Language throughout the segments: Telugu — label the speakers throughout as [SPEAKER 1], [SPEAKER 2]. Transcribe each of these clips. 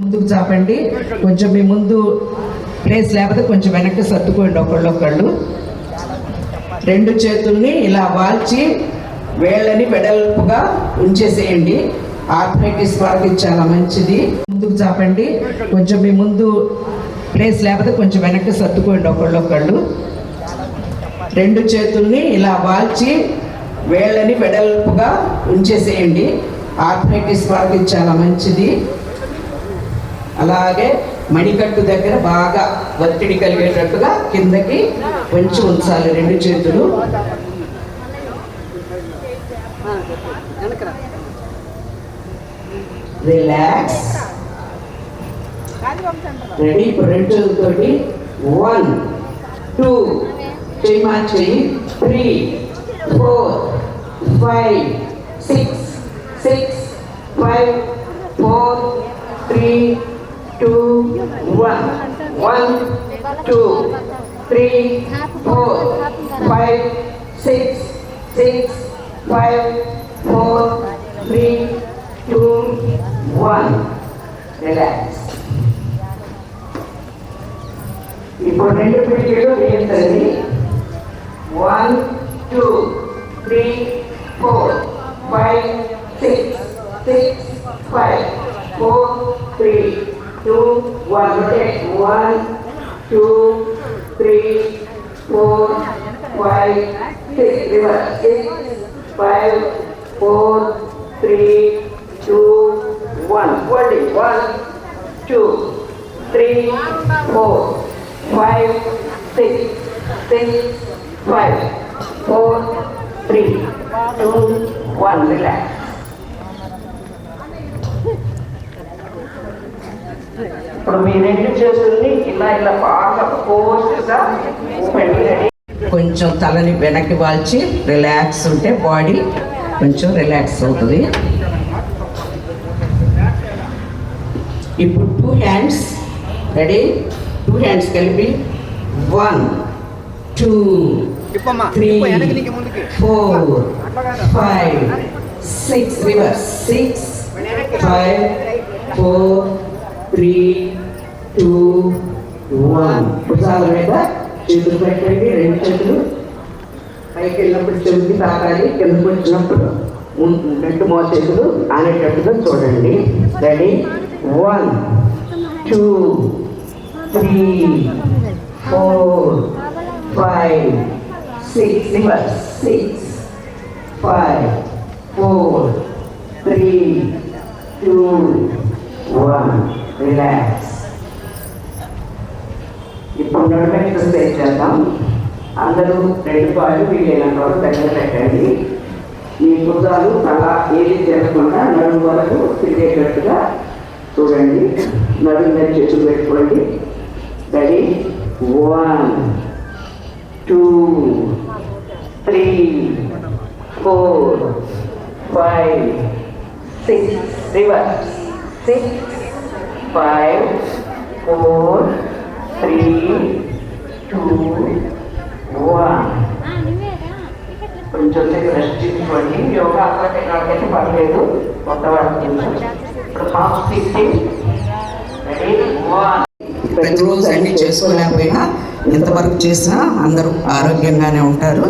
[SPEAKER 1] ముందుకు చాపండి. కొంచెం మీ ముందు ప్లేస్ లేకపోతే కొంచెం వెనక్కి సర్దుకోండి ఒకళ్ళు. రెండు చేతుల్ని ఇలా వాల్చి వేళ్ళని వెడల్పుగా ఉంచేసేయండి. ఆర్థరైటిస్ వాళ్ళకి చాలా మంచిది. ముందుకు చాపండి. కొంచెం మీ ముందు ప్లేస్ లేకపోతే కొంచెం వెనక్కి సర్దుకోండి ఒకళ్ళు. రెండు చేతుల్ని ఇలా వాల్చి వేళ్ళని వెడల్పుగా ఉంచేసేయండి. ఆర్థరైటిస్ వాళ్ళకి చాలా మంచిది. అలాగే మణికట్టు దగ్గర బాగా ఒత్తిడి కలిగేటట్టుగా కిందకి వంచి ఉంచాలి రెండు చేతులు. రిలాక్స్. రెడీ. ఇప్పుడు రెండు చేతులతోటి 1 2 చెయ్యి 3 4 5 6 5 4 3 2 1 1 2 3 4 5 6 5 4 3 2 1. రిలాక్స్. ఇప్పుడు రెండు పిడికిళ్ళు వేయండి. 1 2 3 4 5 6 5 4 3 2 1. Rotate. 1 2 3 4 5 6. Reverse. 6 5 4 3 2 1. Hold it. 1 2 3 4 5 6 5 4 3 2 1. Relax. ఇప్పుడు మీ రెండు చేతుల్ని ఇలా బాగా ఫోర్స్గా ఊపండి. కొంచెం తలని వెనక్కి వాల్చి రిలాక్స్ ఉంటే బాడీ కొంచెం రిలాక్స్ అవుతుంది. ఇప్పుడు 2 హ్యాండ్స్. రెడీ. 2 హ్యాండ్స్ కలిపి 1 2 3 4 5 6. రివర్స్. 6 5 4 3 2 1. భుజాల మీద చేతులు పెట్టండి. రెండు చేతులు పైకి వెళ్ళినప్పుడు చెవికి తాకాలి. కిందకు వచ్చినప్పుడు రెండు మో చేతులు ఆనేటట్టుగా చూడండి. రెడీ. 1 2 3 4 5 6. రివర్స్. 6 5 4 3 2 1. రిలాక్స్. ఇప్పుడు నడుము ఎక్సర్సైజ్ చేద్దాం. అందరూ రెండు కాళ్ళు వీలైనంత వరకు దగ్గర పెట్టండి. మీ భుజాలు అలా ఏది తిరగకుండా నడుము వరకు తిరిగేటట్టుగా చూడండి. నడుము మీద చేతులు పెట్టుకోండి. రెడీ. 1 2 3 4 5 6. రివర్స్. 6 5 4 3 2 1. కొంచెం సేపు రెస్ట్ తీసుకోండి. యోగా అక్కడికైతే పర్లేదు. కొత్త వాళ్ళకి ఇప్పుడు హాఫ్ సిట్టింగ్. రెడీ. 1. ప్రతిరోజు అన్ని చేసుకోలేకపోయినా ఎంతవరకు చేసినా అందరూ ఆరోగ్యంగానే ఉంటారు.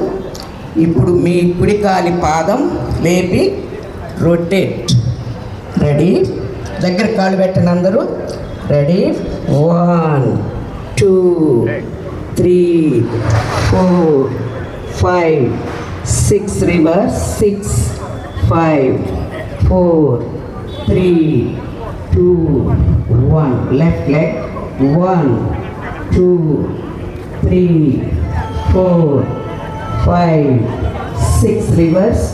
[SPEAKER 1] ఇప్పుడు మీ కుడి కాలి పాదం లేపి రొటేట్. రెడీ. దగ్గర కాళ్ళు పెట్టండి అందరూ. Ready. 1 2 3 4 5 6. Reverse. 6 5 4 3 2 1. Left leg. 1 2 3 4 5 6. Reverse.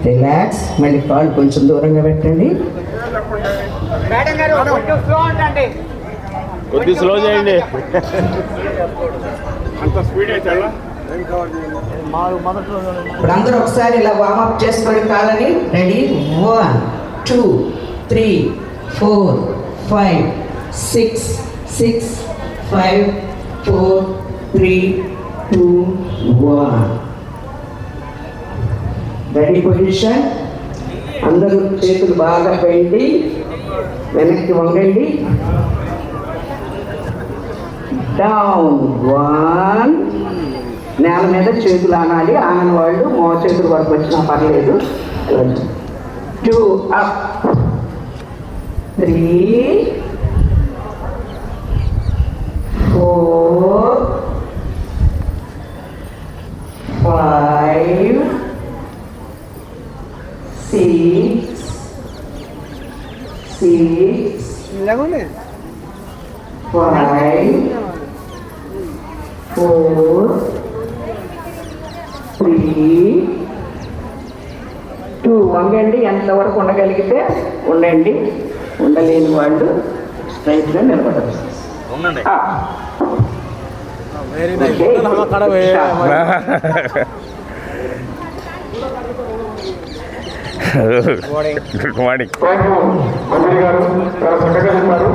[SPEAKER 1] Relax. మళ్ళీ కాళ్ళు కొంచెం దూరంగా పెట్టండి.
[SPEAKER 2] కొద్ది స్లో చేయండి. అంత స్పీడ్ అయితే
[SPEAKER 1] ఇప్పుడు అందరూ ఒకసారి ఇలా వార్మప్ చేసుకొని కాలని. రెడీ. 1 2 3 4 5 6 5 4 3 2 1. Ready position. అందరూ చేతులు బాగా పెట్టి వెనక్కి వంగండి. డౌన్. 1. నేల మీద చేతులు ఆనాలి. ఆనని వాళ్ళు మో చేతులు వరకు వచ్చినా పర్లేదు. 2 అప్. 3 4 5 6 5 4 3 2. వంగండి. ఎంతవరకు ఉండగలిగితే ఉండండి. ఉండలేని వాళ్ళు స్ట్రైట్గా నిలబడరు.
[SPEAKER 2] Good morning.
[SPEAKER 3] మంత్రి గారు చాలా చక్కగా చెప్పారు.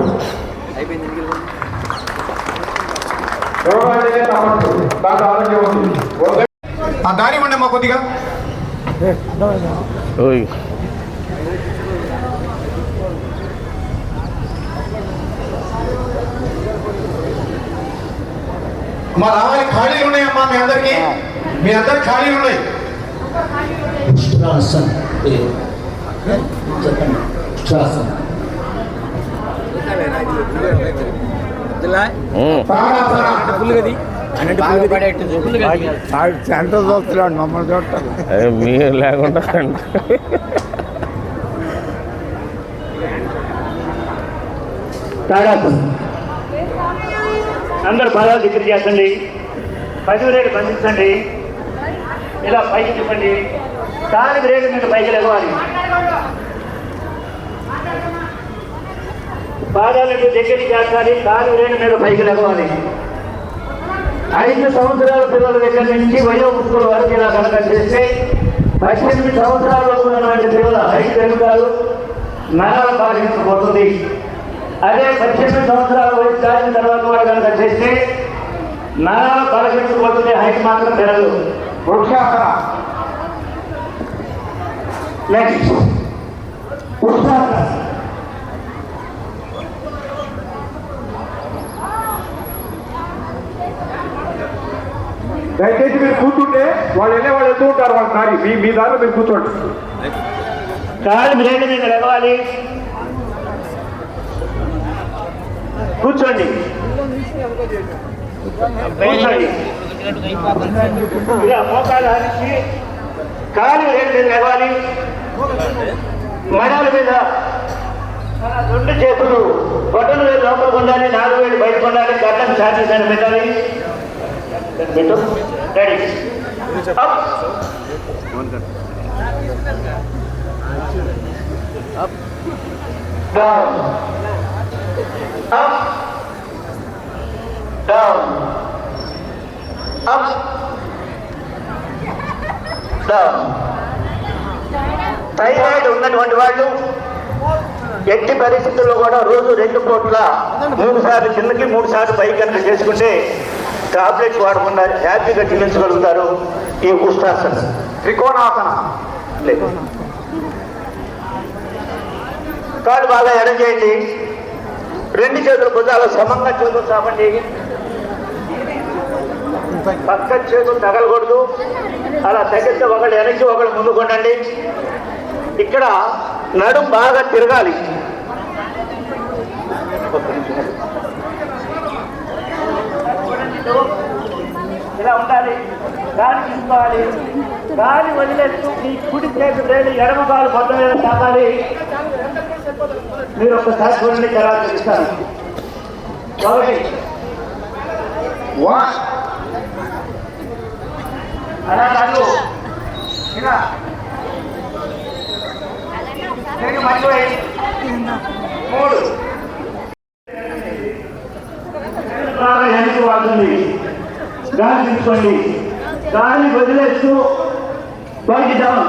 [SPEAKER 3] యోగాలనే తప్పదు, దాంట్లో ఆరోగ్యం ఉంది. ఆ దారి ఉండే మా కొద్దిగా
[SPEAKER 2] ఓయ్
[SPEAKER 3] మా రావాలి. ఖాళీలు ఉన్నాయమ్మా మీ అందరికి. మీ అందరికి ఖాళీలు ఉన్నాయి.
[SPEAKER 4] ఉష్ట్రాసన్ చెప్పండి. ఉష్ట్రాసన్
[SPEAKER 5] సెంటర్ చూస్తున్నాడు మమ్మల్ని చూడటం.
[SPEAKER 2] మీరు లేకుండా
[SPEAKER 6] అందరు పాదాలు దగ్గర చేస్తండి. 10 రేట్లు బంధించండి. ఇలా పైకి చెప్పండి. 4 రేట్ల మీద పైకి లేవాలి. పాదాలకు దగ్గరికి చేస్తాలి. 4 రేట్ల మీద పైకి లేవాలి. 5 సంవత్సరాల పిల్లల దగ్గర నుంచి వయోవృద్ధుల వరకు ఇలా కనుక చేస్తే 18 సంవత్సరాలకు ఉన్నటువంటి పిల్లల హైట్ పెరుగుతారు. నరాల బాధించబోతుంది. అదే 18 సంవత్సరాల వయసు దాటిన తర్వాత కూడా కనుక చేస్తే నరాల బాధించబోతుంది. హైట్ మాత్రం పెరగదు.
[SPEAKER 3] వృక్షాసన.
[SPEAKER 6] నెక్స్ట్ ఉష్ణాసన.
[SPEAKER 3] దయచేసి మీరు కూర్చుంటే వాళ్ళు వెళ్ళే వాళ్ళు వెళ్తూ ఉంటారు. వాళ్ళ దారి మీ దారిలో మీరు కూర్చోండి.
[SPEAKER 6] కాలు బ్రేక్ మీద లేవాలి. కూర్చోండి. కూర్చోండి. ఇలా మోకాలు ఆడించి కాలు బ్రేక్ మీద లేవాలి. మడాల మీద 2 చేతులు బొట్టలు వేలు లోపలికి ఉండాలి. 4 వేలు బయటకు ఉండాలి. గడ్డం ఛాతీ పైన పెట్టాలి. పెట్టు. Ready. Up. Down. Up. Down. Up. Down. Thyroid ఉన్నటువంటి వాళ్ళు ఎట్టి పరిస్థితుల్లో కూడా రోజు 2 పూట్ల 3 సార్లు కిందకి 3 సార్లు పైకి కనుక చేసుకుంటే టాబ్లెట్స్ వాడకుండా హ్యాపీగా జీవించగలుగుతారు. ఈ ఉష్ట్రాసన.
[SPEAKER 3] త్రికోణాసన.
[SPEAKER 6] లేదు. కాళ్ళు బాగా ఎడం చేయండి. 2 చేతులు భుజాలు సమంగా చేతులు చాపండి. పక్క చేతులు తగలకూడదు. అలా తగ్గితే ఒకళ్ళు వెనక్కి ఒకళ్ళు ముందుకుండండి. ఇక్కడ నడుం బాగా తిరగాలి. ఇలా ఉండాలి. గాలి తీసుకోవాలి. గాలి వదిలేస్తూ మీ కుడి చేతి వేలు ఎడమ కాలు మొత్తం మీద తాకాలి. మీరు ఒక్కసారి చూడండి. ఎలా తెలుస్తాను. 1 అలా కాదు. ఇలా మళ్ళీ 3 బాగా వెనక్కి వాడుతుంది. గాలి తీసుకోండి. గాలి వదిలేస్తూ బయట డౌన్.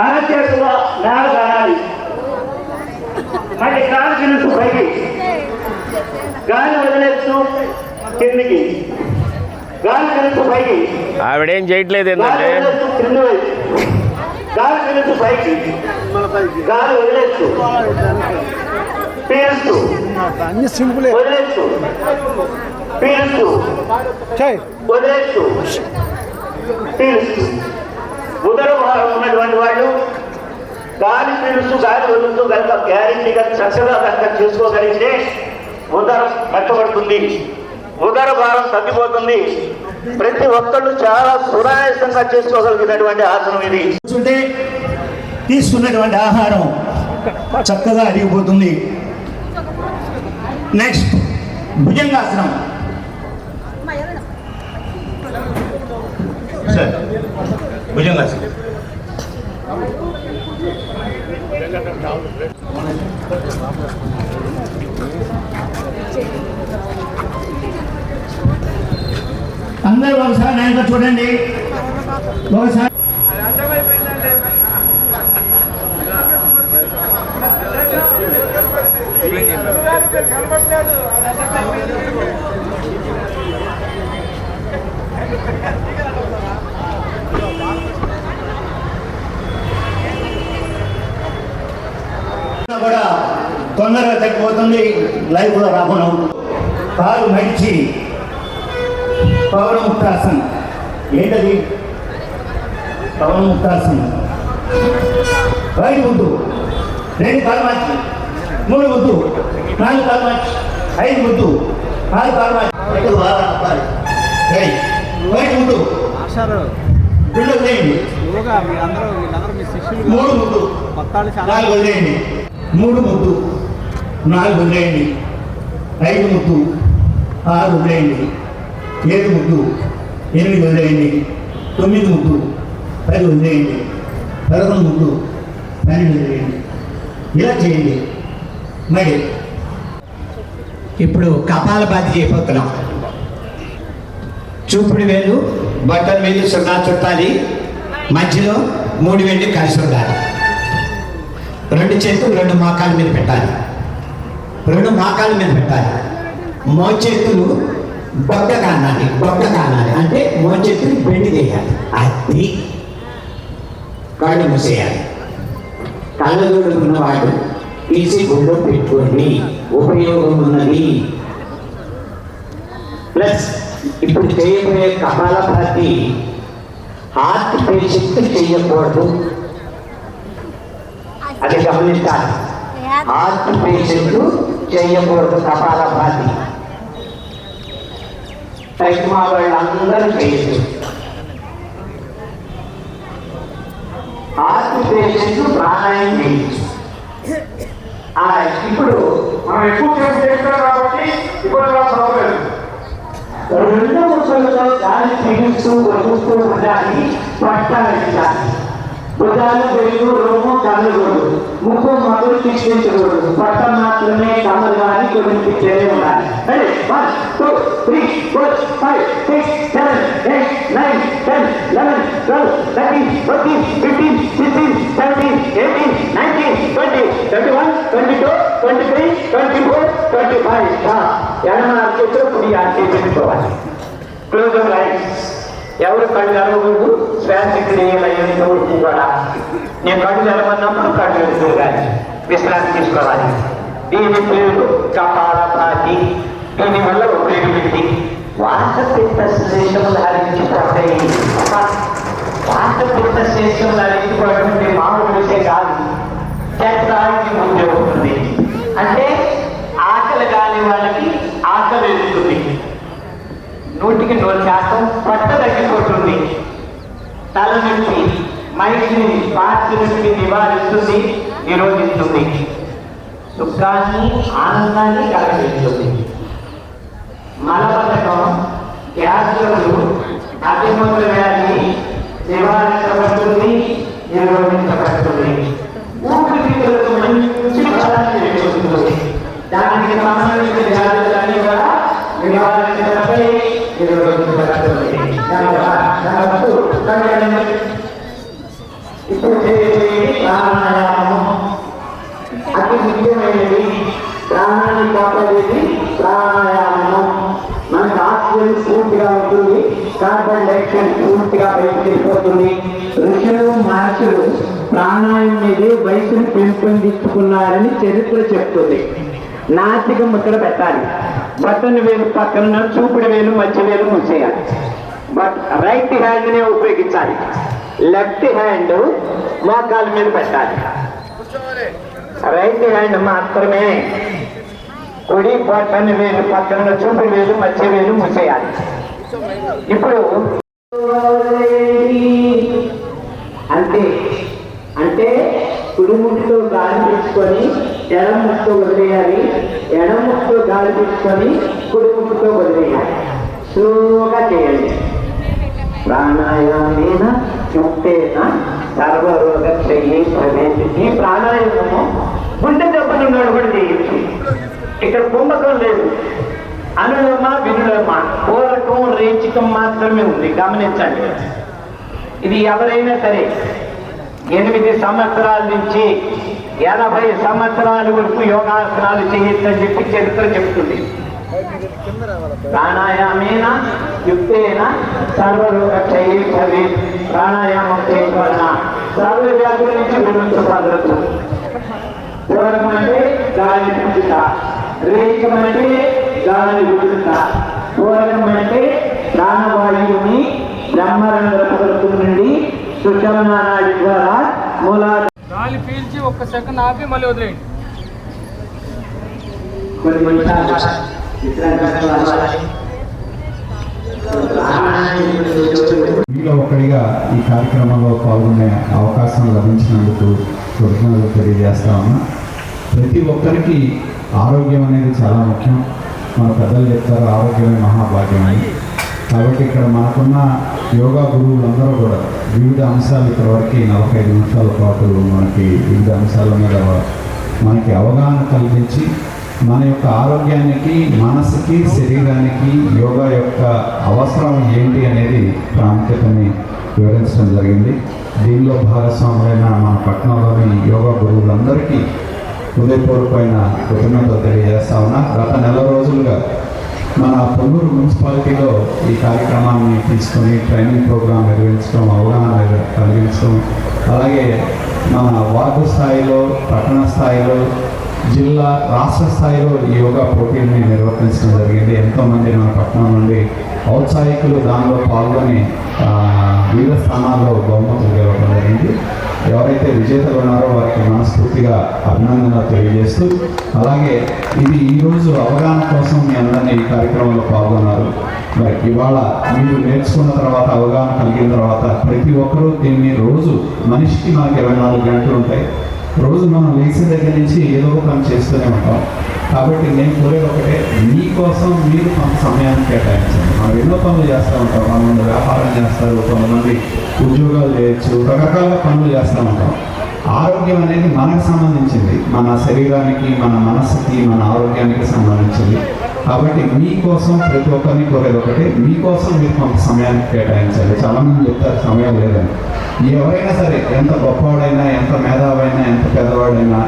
[SPEAKER 6] అరచేతుగా నేల కానాలి. మళ్ళీ గాలి తిరుగుతూ పైకి. గాలి వదిలేస్తూ కిందికి. గాలి తిరుగుతూ పైకి.
[SPEAKER 2] ఆవిడేం చేయట్లేదు ఏంటంటే
[SPEAKER 6] కింద వైపు. గాలి తిరుగుతూ పైకి. గాలి వదిలేస్తూ పీలుస్తూ
[SPEAKER 5] అన్ని సింపులే
[SPEAKER 6] వదిలేస్తూ పీలుస్తూ వదిలేస్తూ పీలుస్తూ. ఉదర భారం ఉన్నటువంటి వాళ్ళు గాలి పీలుస్తూ గాలి వదులుతూ కనుక గ్యారెంటీగా చక్కగా కనుక చేసుకోగలిగితే ఉదరం మెత్తబడుతుంది, ఉదర భారం తగ్గిపోతుంది. ప్రతి ఒక్కళ్ళు చాలా సునాయాసంగా చేసుకోగలిగినటువంటి ఆసనం ఇది.
[SPEAKER 4] కూర్చుంటే తీసుకున్నటువంటి ఆహారం చక్కగా అరిగిపోతుంది. నెక్స్ట్ భుజంగాసనం. సార్ భుజంగాసనం. అందరూ ఒకసారి నేను చూడండి, ఒకసారి కూడా తొందరగా తగ్గిపోతుంది, లైవ్ కూడా రాకుండా ఉంటుంది. కాలు మడిచి పవనముక్తాసనం. ఏంటది పవనముక్తాసనం? రైట్ ముద్దు, 2 కాలు మార్చి, 3 ముద్దు, 4 కాలు మార్చి, 5 ముద్దు, 6 కాలు మార్చి, రైట్ ముద్దు, 2 వదిలేయండి, 3 ముద్దు, 4 వదిలేయండి, 3 ముద్దు, 4 వదిలేయండి, 5 ముద్దు, 6 వదిలేయండి, 7 ముద్దు, 8 వదిలేయండి, 9 ముద్దు, 10 వదిలేయండి, 11 ముద్దు, 12 వదిలేయండి. ఇలా చేయండి. మరి
[SPEAKER 7] ఇప్పుడు కపాలభాతి చేయబోతున్నాం. చూపుడు వేలు బట్టల వేలు సున్నా చుట్టాలి, మధ్యలో 3 వేళ్ళు కలిసి ఉండాలి. 2 చేతులు 2 మోకాల మీద పెట్టాలి, 2 మోకాల మీద పెట్టాలి. మోచేతులు బొక్క కానాలి, బొక్క కానాలి అంటే మోచేతులు బెండి చేయాలి. అది కళ్ళు మూసేయాలి. కళ్ళజోడు ఉన్నవాడు తీసి గుండె పెట్టుకోండి, ఉపయోగం ఉన్నది. ప్లస్ ఇప్పుడు చేయబోయే కపాలభాతి హార్ట్ పేషెంట్ చేయకూడదు, అది గమనించాలి. హార్ట్ పేషెంట్ చేయకూడదు కపాలభాతి. మా వాళ్ళందరూ చేయొచ్చు. హార్ట్ పేషెంట్ ప్రాణాయామం చేయొచ్చు. ఇప్పుడు
[SPEAKER 3] మనం ఎక్కువ సేపు చేస్తాం కాబట్టి ఇప్పుడు ప్రాబ్లం.
[SPEAKER 6] 2 ముక్కలతో గాలి పీలుస్తూ వదులుతూ ఉండాలి, పట్టాలి. భుజాలు వెలుగు, రొమ్ము, కళ్ళు గొడు, ముక్కు మొదలు తీర్చించకూడదు. పట్ట మాత్రమే కమ్మలు కానీ గురించి ఉండాలి. 1 2 3 4 5 6 7 8 9 10 11 12 13 14 15 16 17 18 19 20 21 22 23 24 25. ఎడమ చేతిలో కుడి చేతుకోవాలి. Close your eyes. ఎవరు కళ్ళు తెరవకూడదు, శ్వాసక్రియలు కూడా. నేను కళ్ళు తెరవన్నప్పుడు కళ్ళు ఎదుగుతాయి, విశ్రాంతి తీసుకోవాలి. దీని పేరు కపాలభాతి. దీనివల్ల ఉపయోగపడింది వాసపిత్త శేషములు హరించిపోతాయి. వాసపిత్త శేషములు హరించిపోవడం మామూలు విషయం కాదు. చక్రానికి ముందే ఉంటుంది. అంటే ఆకలి కాని వాళ్ళకి ఆకలి వెళ్తుంది, 100% పట్ట తగ్గిపోతుంది. తలనొప్పి, మైగ్రేన్, పార్టీ నొప్పి నివారిస్తుంది, నిరోధిస్తుంది. సుఖాన్ని, ఆనందాన్ని కలగజేస్తుంది. మలబద్ధకం, గ్యాస్లు, అతిమూత్ర వ్యాధి నివారించబడుతుంది, నిరోధించబడుతుంది. ఊపిరితిత్తులకు మంచి ఫలాన్ని పెంచుతుంది. దానికి సంబంధించిన వ్యాధులన్నీ కూడా నివారించబడి నిరోధించబడుతుంది. ఇప్పుడు ప్రాణాయామం అతి ముఖ్యమైనది. ప్రాణాన్ని కాపాడేది ప్రాణాయామం. మనకు ఆక్సిజన్ పూర్తిగా ఉంటుంది, కార్బన్ డైఆక్సైడ్ పూర్తిగా బయటకు వెళ్ళిపోతుంది. ఋషులు, మహర్షులు ప్రాణాయామం మీద వయసును పెంపొందించుకున్నారని చరిత్ర చెప్తుంది. నాసికం ఇక్కడ పెట్టాలి. బటన్ వేలు పక్కన చూపుడు వేలు మధ్య వేలు మూసేయాలి. బట్ రైట్ హ్యాండ్నే ఉపయోగించాలి. లెఫ్ట్ హ్యాండ్ మోకాల మీద పెట్టాలి. రైట్ హ్యాండ్ మాత్రమే. కుడి బటన్ వేలు పక్కన చూపుడు వేలు మధ్య వేలు మూసేయాలి. ఇప్పుడు అంతే. అంటే కుడి ముట్టుతో గాలి పీల్చుకొని ఎడమ ముట్టుతో వదిలేయాలి. ఎడమ ముట్టుతో గాలి పీల్చుకొని కుడి ముట్టుతో వదిలేయాలి. స్లోగా చేయండి. ప్రాణాయామేన యుక్తేన సర్వరోగ క్షయే భవేత్. ఈ ప్రాణాయామము గుండె దెబ్బలున్నాడు కూడా చేయొచ్చు. ఇక్కడ కుంభకం లేదు. అనులోమ వినులోమ పూరకం రేచికం మాత్రమే ఉంది. గమనించండి. ఇది ఎవరైనా సరే 8 సంవత్సరాల నుంచి 80 సంవత్సరాల వరకు యోగాసనాలు చేయొచ్చని చెప్పి చరిత్ర చెప్తుంది. ప్రాణాయామేన యుక్తేన సర్వరోగ క్షయే భవేత్. ప్రాణాయామం చేయడం వలన సర్వ వ్యాధుల నుంచి విముక్తి. పూరకం అంటే గాలి పీల్చుట, రేచకం అంటే గాలి విడుదల. పూరకం అంటే ప్రాణవాయువుని బ్రహ్మరంధ్ర పదార్థం నుండి సుషమన నాడి ద్వారా
[SPEAKER 8] గాలి పీల్చి 1 సెకండ్ ఆపి మళ్ళీ వదిలేయండి.
[SPEAKER 9] మీలో ఒకరిగా ఈ కార్యక్రమంలో పాల్గొనే అవకాశం లభించినందుకు కృతజ్ఞతలు తెలియజేస్తా ఉన్నా. ప్రతి ఒక్కరికి ఆరోగ్యం అనేది చాలా ముఖ్యం. మన పెద్దలు చెప్తారు ఆరోగ్యమే మహాభాగ్యం అని. కాబట్టి ఇక్కడ మనకున్న యోగా గురువులందరూ కూడా వివిధ అంశాలు ఇప్పటివరకు 45 నిమిషాల పాటు మనకి వివిధ అంశాల మీద మనకి అవగాహన కల్పించి మన యొక్క ఆరోగ్యానికి, మనసుకి, శరీరానికి యోగా యొక్క అవసరం ఏంటి అనేది ప్రాముఖ్యతని వివరించడం జరిగింది. దీనిలో భాగస్వాములైన మన పట్టణంలోని యోగా గురువులందరికీ హృదయపూర్వకమైన కృతజ్ఞతలు తెలియజేస్తా ఉన్నా. గత నెల రోజులుగా మన పొన్నూరు మున్సిపాలిటీలో ఈ కార్యక్రమాన్ని తీసుకొని ట్రైనింగ్ ప్రోగ్రాం నిర్వహించడం, అవగాహన కలిగించడం, అలాగే మన వార్డు స్థాయిలో, పట్టణ స్థాయిలో, జిల్లా, రాష్ట్ర స్థాయిలో ఈ యోగా పోటీల్ని నిర్వర్తించడం జరిగింది. ఎంతోమంది మన పట్టణం నుండి ఔత్సాహికులు దానిలో పాల్గొని వివిధ స్థానాల్లో బహుమతులు గెలవడం జరిగింది. ఎవరైతే విజేతలు ఉన్నారో వారికి మనస్ఫూర్తిగా అభినందనలు తెలియజేస్తూ, అలాగే ఇది ఈరోజు అవగాహన కోసం మీ అందరినీ ఈ కార్యక్రమంలో పాల్గొన్నారు. మరి ఇవాళ మీరు నేర్చుకున్న తర్వాత, అవగాహన కలిగిన తర్వాత ప్రతి ఒక్కరూ దీన్ని రోజు మనిషికి మనకి 24 గంటలు ఉంటాయి. రోజు మనం లేచిన దగ్గర నుంచి ఏదో ఒక పని చేస్తూనే ఉంటాం. కాబట్టి నేను కోరేది ఒకటే, మీకోసం మీరు కొంత సమయాన్ని కేటాయించండి. మనం ఎన్నో పనులు చేస్తూ ఉంటాం. కొంతమంది వ్యాపారం చేస్తారు, కొంతమంది ఉద్యోగాలు చేయొచ్చు, రకరకాల పనులు చేస్తూ ఉంటాం. ఆరోగ్యం అనేది మనకు సంబంధించింది. మన శరీరానికి, మన మనస్సుకి, మన ఆరోగ్యానికి సంబంధించింది. కాబట్టి మీకోసం ప్రతి ఒక్కరిని కోరేది ఒకటే, మీకోసం మీరు కొంత సమయాన్ని కేటాయించాలి. చాలామంది చెప్తారు సమయం లేదని. ఎవరైనా సరే, ఎంత గొప్పవాడైనా, ఎంత మేధావైనా, ఎంత పెద్దవాడైనా,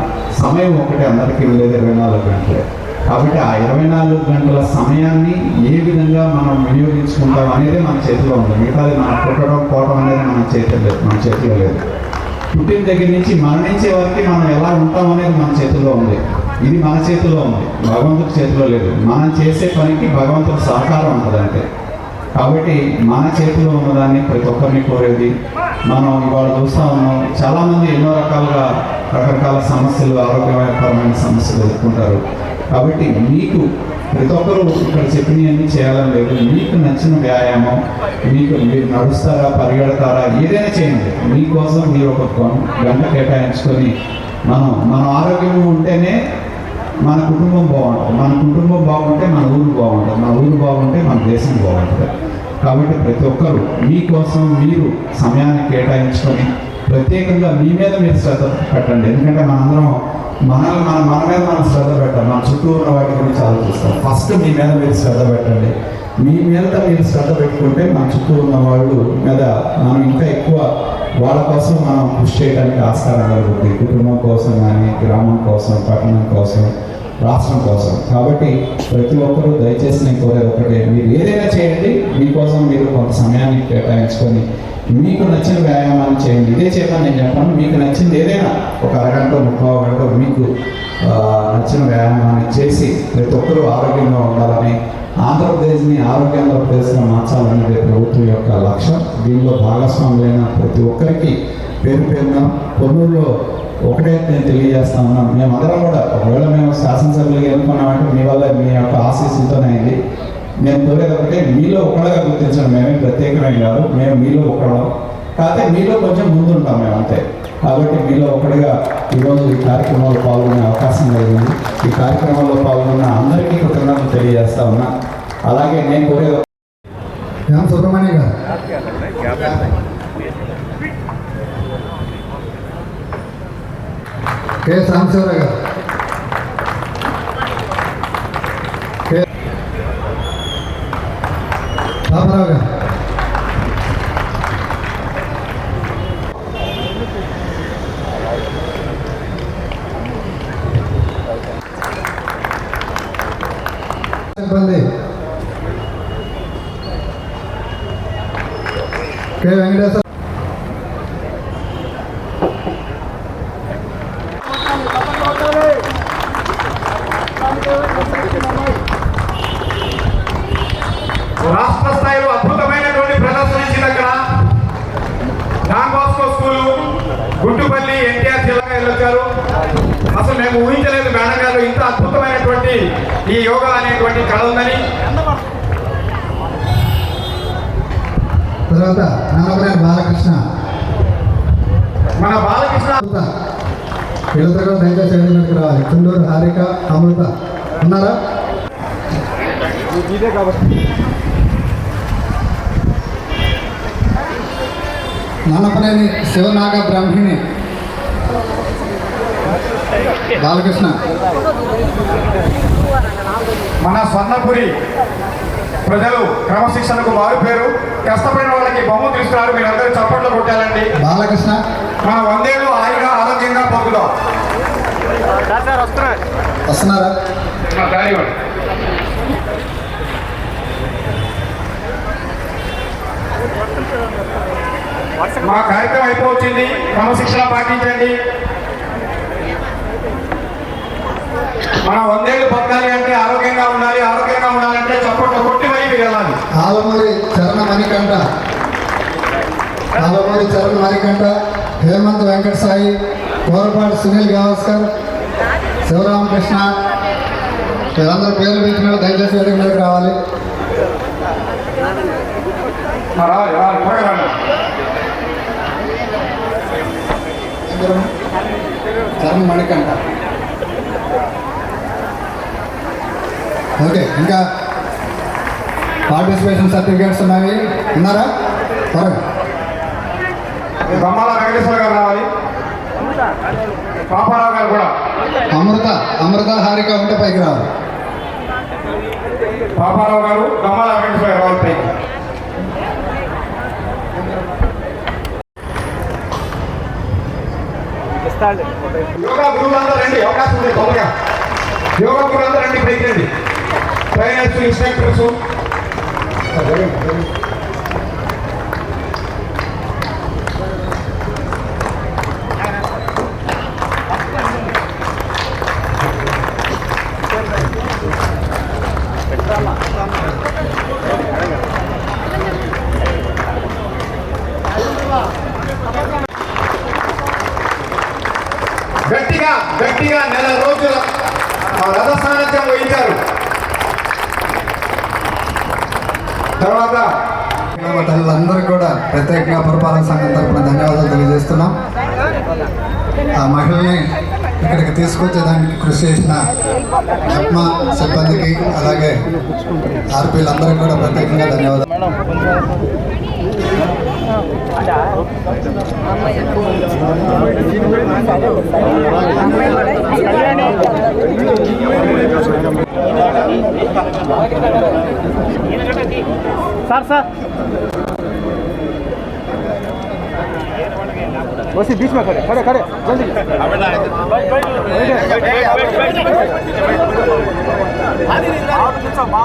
[SPEAKER 9] సమయం ఒకటే అందరికీ ఉండేది 24 గంటలే. కాబట్టి ఆ 24 గంటల సమయాన్ని ఏ విధంగా మనం వినియోగించుకుంటాం అనేది మన చేతిలో ఉంది. మిగతాది మనం పుట్టడం, పోవడం అనేది మన చేతిలో లేదు. పుట్టిన దగ్గర నుంచి మరణించే వరకు మనం ఎలా ఉంటాం అనేది మన చేతిలో ఉంది. ఇది మన చేతిలో ఉంది, భగవంతుడి చేతిలో లేదు. మనం చేసే పనికి భగవంతుడి సహకారం ఉంటుంది అంతే. కాబట్టి మన చేతిలో ఉన్నదాన్ని ప్రతి ఒక్కరిని కోరేది. మనం ఇవాళ చూస్తూ ఉన్నాం, చాలామంది ఎన్నో రకరకాల సమస్యలు, ఆరోగ్యపరమైన సమస్యలు ఎదుర్కొంటారు. కాబట్టి మీకు ప్రతి ఒక్కరూ ఇక్కడ చెప్పినవన్నీ చేయాలని లేదు. మీకు నచ్చిన వ్యాయామం, మీరు నడుస్తారా, పరిగెడతారా, ఏదైనా చేయండి. మీకోసం మీరు ఒక గంట కేటాయించుకొని మన ఆరోగ్యం ఉంటేనే మన కుటుంబం బాగుంటుంది. మన కుటుంబం బాగుంటే మన ఊరు బాగుంటుంది. మన ఊరు బాగుంటే మన దేశం బాగుంటుంది. కాబట్టి ప్రతి ఒక్కరూ మీకోసం మీరు సమయాన్ని కేటాయించుకొని ప్రత్యేకంగా మీ మీద మీరు శ్రద్ధ పెట్టండి. ఎందుకంటే మనందరం మన మీద మనం శ్రద్ధ పెట్టాలి. మన చుట్టూ ఉన్న వాటి గురించి ఆలోచిస్తాం. ఫస్ట్ మీ మీద మీరు శ్రద్ధ పెట్టండి. మీ మీద మీరు శ్రద్ధ పెట్టుకుంటే మన చుట్టూ ఉన్న వాళ్ళు మీద మనం ఇంకా ఎక్కువ వాళ్ళ కోసం మనం కృషి చేయడానికి ఆస్కారం కలుగుతుంది. కుటుంబం కోసం కానీ, గ్రామం కోసం, పట్టణం కోసం, రాష్ట్రం కోసం. కాబట్టి ప్రతి ఒక్కరూ దయచేసి నేను కోరేది ఒకటే, మీరు ఏదైనా చేయండి, మీకోసం మీరు కొంత సమయాన్ని కేటాయించుకొని మీకు నచ్చిన వ్యాయామాన్ని చేయండి. ఇదే చేయమని నేను చెప్పాను. మీకు నచ్చింది ఏదైనా ఒక అరగంట 30 గంట మీకు నచ్చిన వ్యాయామాన్ని చేసి ప్రతి ఒక్కరూ ఆరోగ్యంగా ఉండాలని, ఆంధ్రప్రదేశ్ని ఆరోగ్యాంధ్రప్రదేశ్గా మార్చాలనేది ప్రభుత్వం యొక్క లక్ష్యం. దీనిలో భాగస్వాములైన ప్రతి ఒక్కరికి పేరు పేరున కొన్నూరులో ఒకటే నేను తెలియజేస్తా ఉన్నాం. మేమందరం కూడా ఒకవేళ మేము శాసనసభ్యులుగా ఎన్నుకున్నామంటే మీ వల్ల మీ యొక్క ఆశీస్సులతోనే అయింది. నేను కోరేది ఒకటే, మీలో ఒకళ్ళగా గుర్తించడం. మేమే ప్రత్యేకమైన కాదు, మేము మీలో ఒకళ్ళం. కాకపోతే మీలో కొంచెం ముందుంటాం మేము అంతే. కాబట్టి మీలో ఒకటిగా ఈరోజు ఈ కార్యక్రమంలో పాల్గొనే అవకాశం కలిగింది. ఈ కార్యక్రమంలో పాల్గొన్న అందరికీ కృతజ్ఞతలు తెలియజేస్తా ఉన్నా. అలాగే నేను కోరేది
[SPEAKER 5] సుబ్రహ్మణ్య గారు, కె సాంబశివరావు గారు, బాబురావు గారు, సిబ్బంది కె వెంకటేశ్వర,
[SPEAKER 3] రాష్ట్ర స్థాయిలో అద్భుతమైనటువంటి ప్రదర్శన ఇచ్చింది అక్కడ. Don Bosco school, Guttupalli, NTR జిల్లాగా వెళ్ళొచ్చారు. అసలు మేము ఊహించలేదు మేడం గారు ఇంత అద్భుతమైనటువంటి ఈ యోగా అనేటువంటి కళ ఉందని.
[SPEAKER 5] తర్వాత నాన్నగారు బాలకృష్ణ,
[SPEAKER 3] మన బాలకృష్ణ
[SPEAKER 5] వీళ్ళతో కూడా దయచేసి వేదికకు రావాలి. చుండూరు హారిక, అమృత ఉన్నారా? నాన్నపనేని శివనాగ బ్రాహ్మణి, బాలకృష్ణ,
[SPEAKER 3] మన స్వర్ణపురి ప్రజలు క్రమశిక్షణకు మారుపేరు. కష్టపడిన వాళ్ళకి బహుమతులు ఇస్తున్నారు. మీరందరూ చప్పట్లు కొట్టాలండి.
[SPEAKER 5] బాలకృష్ణ,
[SPEAKER 3] మన 100 ఏళ్ళు హాయిగా ఆరోగ్యంగా పొందుదాం.
[SPEAKER 5] వస్తున్నారా?
[SPEAKER 3] మా కార్యక్రమం అయిపోవచ్చింది. క్రమశిక్షణ పాటించండి. మనం 100 ఏళ్ళు బతకాలి అంటే ఆరోగ్యంగా ఉండాలి. ఆరోగ్యంగా ఉండాలంటే చప్పట్లు కొట్టి మరీ వెళ్ళాలి.
[SPEAKER 5] ఆలమూరి చరణ మణికంఠ, ఆలమూరి చరణ మణికంఠ, హేమంత్ వెంకట సాయి, కోరపాటి సునీల్ గవాస్కర్, శివరామకృష్ణ, వీళ్ళందరూ పేర్లు పెట్టిన దయచేసి వేదిక మీదకి రావాలి. చరణ మణికంఠ. ఓకే, ఇంకా పార్టిసిపేషన్ సర్టిఫికేట్స్ ఉన్నాయి. ఉన్నారా? త్వరగా
[SPEAKER 3] బొమ్మల వెంకటేశ్వర గారు రావాలి. పాపారావు గారు కూడా.
[SPEAKER 5] అమృత హారిక ఉంటే పైకి రావాలి.
[SPEAKER 3] పాపారావు గారు, బొమ్మల వెంకటేశ్వర గారు రావాలి పైకి. యోగా గురువులందరూ రండి. అవకాశం ఉంది తొందరగా. యోగా గురువులందరూ రండి పైకి రండి. Trainers, instructors. గట్టిగా నెల రోజుల రథ సారథ్యం వహించారు. తర్వాత
[SPEAKER 5] తల్లులందరికీ కూడా ప్రత్యేకంగా పురపాలక సంఘం తరఫున ధన్యవాదాలు తెలియజేస్తున్నాం. ఆ మహిళల్ని ఇక్కడికి తీసుకొచ్చేదానికి కృషి చేసిన జప్మా సిబ్బందికి, అలాగే ఆర్పీలందరికీ కూడా ప్రత్యేకంగా ధన్యవాదాలు.
[SPEAKER 6] సార్ बस बीच में खड़े जल्दी